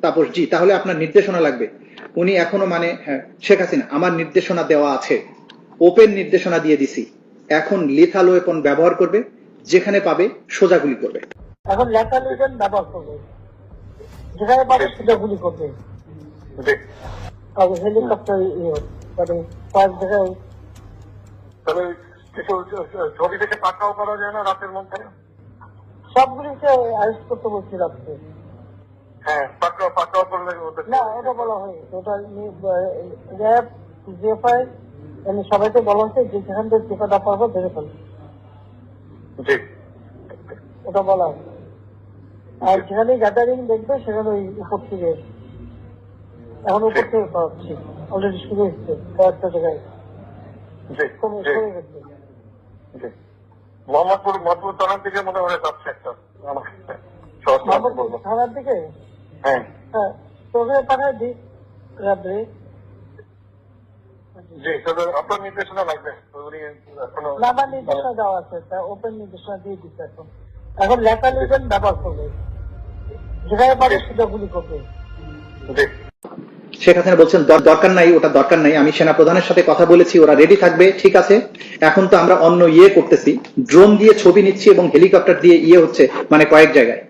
তাপস জি, তাহলে আপনার নির্দেশনা লাগবে। উনি এখনো মানে হ্যাঁ, শেখ হাসিনা আমার নির্দেশনা দেওয়া আছে, ওপেন নির্দেশনা দিয়ে দিছি, এখন লিথাল ওয়েপন ব্যবহার করবে, যেখানে পাবে সোজা গুলি করবে। এখন লেখাল ওয়েপন ব্যবহার করবে, যেখানে পাবে সোজা গুলি করবে। হেলিকপ্টার মানে কয়েক জায়গায় ছবি থেকে পাকড়াও করা যায় না রাতের মধ্যে? সবগুলিকে অ্যারেস্ট করতে বলছি রাত্রে। হ্যাঁ, পাকড়াও করলে না, ওটা বলা হয়নি। ওটা র্যাব, জিএফআই সবাইকে বলা হচ্ছে যে যেখান থেকে টিকাটা পারবো ধরে ফেলবে, ওটা বলা হয়। আর যেখানে গ্যাদারিং দেখবে সেখানে ওই উপর থেকে, এখন উপর থেকে পাচ্ছি, অলরেডি শুরু হচ্ছে কয়েকটা জায়গায় কমে গেছে। মোহাম্মদপুর থানার দিকে মনে হয় যাচ্ছে একটা থানার দিকে। হ্যাঁ, তোকে পাঠায় দিই রাত্রে। জি, আপনার নির্দেশনা লাগবে। আমার নির্দেশনা দেওয়া আছে, ওপেন নির্দেশনা দিয়ে দিচ্ছে। এখন লেখাল ওয়েপন ব্যবহার করবে, যেখানে পাবে সোজা গুলি করবে। শেখ হাসিনা বলছেন দরকার নাই, ওটা দরকার নাই, আমি সেনা প্রধানের সাথে কথা বলেছি, ওরা রেডি থাকবে। ঠিক আছে, এখন তো আমরা অন্য করতেছি, ড্রোন দিয়ে ছবি নিচ্ছি এবং হেলিকপ্টার দিয়ে হচ্ছে মানে কয়েক জায়গায়।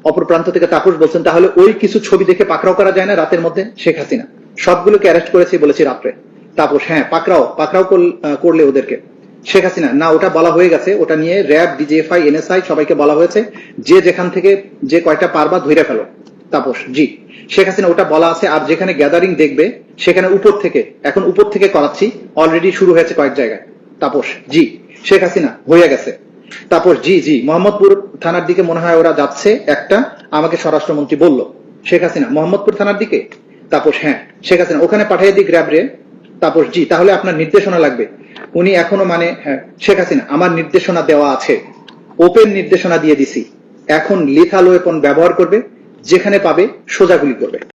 অপর প্রান্ত থেকে তাপস বলছেন তাহলে ওই কিছু ছবি দেখে পাকড়াও করা যায় না রাতের মধ্যে? শেখ হাসিনা সবগুলোকে অ্যারেস্ট করেছি বলেছি রাত্রে। তাপস হ্যাঁ, পাকড়াও করলে ওদেরকে। শেখ হাসিনা না, ওটা বলা হয়ে গেছে, ওটা নিয়ে র্যাব, ডিজিএফআই, এনএসআই সবাইকে বলা হয়েছে যে যেখান থেকে যে কয়টা পারবা ধরে ফেলো। তাপস জি, শেখ হাসিনা ওটা বলা আছে। আর যেখানে গ্যাদারিং দেখবে সেখানে এখন উপর থেকে করাচ্ছি, অলরেডি শুরু হয়েছে কয়েক জায়গায়। তাপস জি, শেখ হাসিনা হয়ে গেছে। তাপস জি জি, মোহাম্মদপুর থানার দিকে মনে হয় ওরা যাচ্ছে, একটা আমাকে স্বরাষ্ট্রমন্ত্রী বলল। শেখ হাসিনা মোহাম্মদপুর থানার দিকে। তাপস হ্যাঁ, শেখ হাসিনা ওখানে পাঠিয়ে দিক র্যাব রে। তাপস জি, তাহলে আপনার নির্দেশনা লাগবে। উনি এখনো মানে হ্যাঁ, শেখ হাসিনা আমার নির্দেশনা দেওয়া আছে, ওপেন নির্দেশনা দিয়ে দিছি, এখন লিথাল ওয়েপন ব্যবহার করবে, যেখানে পাবে সোজা গুলি করবে।